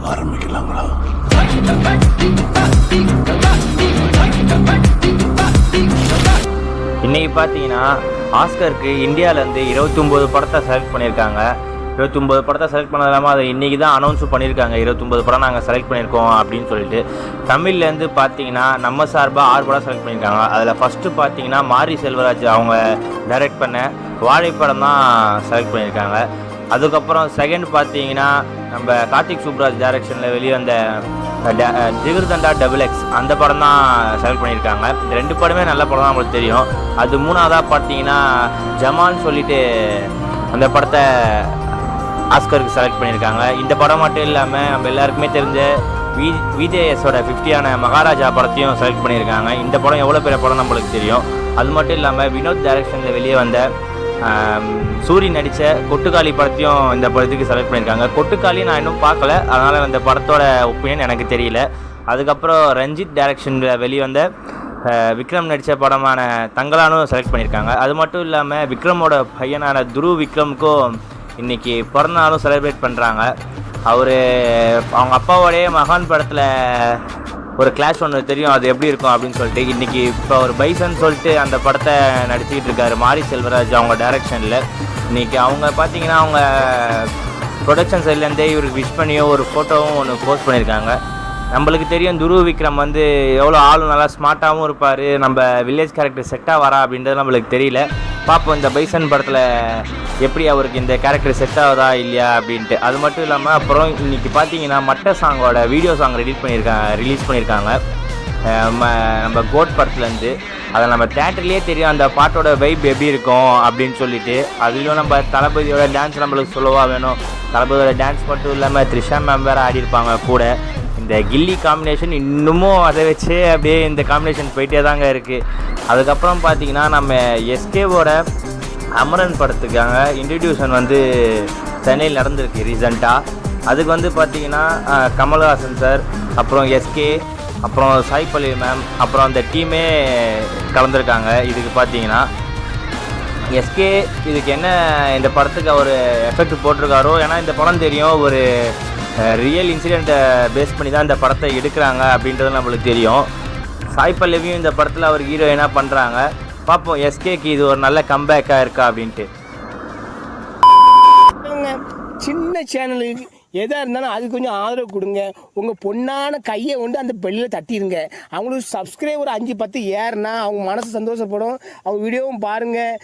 ஆரம்பிக்கலாங்களா? இன்றைக்கி பார்த்தீங்கன்னா ஆஸ்கருக்கு இந்தியாவிலேருந்து 29 படத்தை செலக்ட் பண்ணியிருக்காங்க. 29 படத்தை செலக்ட் பண்ணது இல்லாமல் அதை இன்றைக்கி தான் அனௌன்ஸும் பண்ணியிருக்காங்க. 29 படம் நாங்கள் செலக்ட் பண்ணியிருக்கோம் அப்படின்னு சொல்லிட்டு. தமிழ்லேருந்து பார்த்தீங்கன்னா நம்ம சார்பாக 6 படம் செலக்ட் பண்ணியிருக்காங்க. அதில் ஃபஸ்ட்டு பார்த்தீங்கன்னா மாரி செல்வராஜ் அவங்க டைரக்ட் பண்ண வாழைப்படம் தான் செலக்ட் பண்ணியிருக்காங்க. அதுக்கப்புறம் செகண்ட் பார்த்தீங்கன்னா நம்ம கார்த்திக் சுப்ராஜ் டைரக்ஷனில் வெளியே வந்த ஜிகர்தண்டா XXX அந்த படம் தான் செலக்ட் பண்ணியிருக்காங்க. இந்த 2 படமே நல்ல படம் தான் உங்களுக்கு தெரியும். அது மூணாவதாக பார்த்தீங்கன்னா ஜமான்னு சொல்லிட்டு அந்த படத்தை ஆஸ்கருக்கு செலக்ட் பண்ணியிருக்காங்க. இந்த படம் மட்டும் இல்லாமல் நம்ம எல்லாருக்குமே தெரிஞ்ச விஜேஎஸோட 50 மகாராஜா படத்தையும் செலக்ட் பண்ணியிருக்காங்க. இந்த படம் எவ்வளோ பெரிய படம் நம்மளுக்கு தெரியும். அது மட்டும் இல்லாமல் வினோத் டைரக்ஷனில் வெளியே வந்த சூரி நடித்த கொட்டுக்காளி படத்தையும் இந்த படத்துக்கு செலக்ட் பண்ணியிருக்காங்க. கொட்டுக்காளி நான் இன்னும் பார்க்கல, அதனால் இந்த படத்தோட ஒப்பீனியன் எனக்கு தெரியல. அதுக்கப்புறம் ரஞ்சித் டைரக்ஷனில் வெளிவந்த விக்ரம் நடித்த படமான தங்கலானும் செலக்ட் பண்ணியிருக்காங்க. அது மட்டும் இல்லாமல் விக்ரமோட பையனான துருவ் விக்ரமுக்கும் இன்றைக்கி பிறந்தநாளும் செலிப்ரேட் பண்ணுறாங்க. அவங்க அப்பாவோடைய மகான் படத்தில் ஒரு கிளாஷ் ஒன்று தெரியும், அது எப்படி இருக்கும் அப்படின்னு சொல்லிட்டு இன்றைக்கி இப்போ ஒரு பைசன் சொல்லிட்டு அந்த படத்தை நடிச்சிக்கிட்டு இருக்காரு மாரி செல்வராஜ் அவங்க டைரக்ஷனில். இன்றைக்கி அவங்க பார்த்தீங்கன்னா அவங்க ப்ரொடக்ஷன் சைட்லேருந்தே இவருக்கு விஷ் பண்ணியோ ஒரு ஃபோட்டோவும் ஒன்று போஸ்ட் பண்ணியிருக்காங்க. நம்மளுக்கு தெரியும் துருவ் விக்ரம் வந்து எவ்வளோ ஆளும் நல்லா ஸ்மார்ட்டாகவும் இருப்பார். நம்ம வில்லேஜ் கேரக்டர் செட்டாக வரா அப்படின்றது நம்மளுக்கு தெரியல. பார்ப்போம் இந்த பைசன் படத்தில் எப்படி அவருக்கு இந்த கேரக்டர் செட் ஆகுதா இல்லையா அப்படின்ட்டு. அது மட்டும் இல்லாமல் அப்புறம் இன்றைக்கி பார்த்தீங்கன்னா மட்ட சாங்கோட வீடியோ சாங் ரிலீஸ் பண்ணியிருக்காங்க நம்ம கோட் படத்துலேருந்து. அதை நம்ம தேட்டர்லேயே தெரியும் அந்த பாட்டோட வைப் எப்படி இருக்கும் அப்படின்னு சொல்லிட்டு. அதுலேயும் நம்ம தளபதியோட டான்ஸ் நம்மளுக்கு சொல்லவா வேணும். தளபதியோட டான்ஸ் மட்டும் இல்லாமல் த்ரிஷா மேம் வேறு ஆடிருப்பாங்க கூட. இந்த கில்லி காம்பினேஷன் இன்னமும் அதை வச்சு அப்படியே இந்த காம்பினேஷன் போயிட்டே தாங்க இருக்குது. அதுக்கப்புறம் பார்த்திங்கன்னா நம்ம எஸ்கேவோட அமரன் படத்துக்காக இன்ட்ரடியூஷன் வந்து சென்னையில் நடந்திருக்கு ரீசெண்டாக. அதுக்கு வந்து பார்த்திங்கன்னா கமல்ஹாசன் சார், அப்புறம் எஸ்கே, அப்புறம் சாய்பல்லவி மேம், அப்புறம் அந்த டீமே கலந்துருக்காங்க. இதுக்கு பார்த்தீங்கன்னா எஸ்கே இதுக்கு என்ன இந்த படத்துக்கு அவர் எஃபெக்ட் போட்டிருக்காரோ, ஏன்னா இந்த படம் தெரியும் ஒரு ரியல் இன்சிடெண்ட்டை பேஸ் பண்ணி தான் இந்த படத்தை எடுக்கிறாங்க அப்படின்றது நம்மளுக்கு தெரியும். சாய்பல்லவியும் இந்த படத்தில் அவர் ஹீரோயினாக பண்ணுறாங்க. பார்ப்போம் எஸ்கேக்கு இது ஒரு நல்ல கம்பேக்காக இருக்கா அப்படின்ட்டு. சின்ன சேனலுக்கு எதாக இருந்தாலும் அது கொஞ்சம் ஆதரவு கொடுங்க. உங்கள் பொண்ணான கையை கொண்டு அந்த பெல்லில் தட்டிடுங்க. அவங்களுக்கு சப்ஸ்கிரைபர் 5-10 ஏறுனா அவங்க மனசு சந்தோஷப்படும். அவங்க வீடியோவும் பாருங்கள்.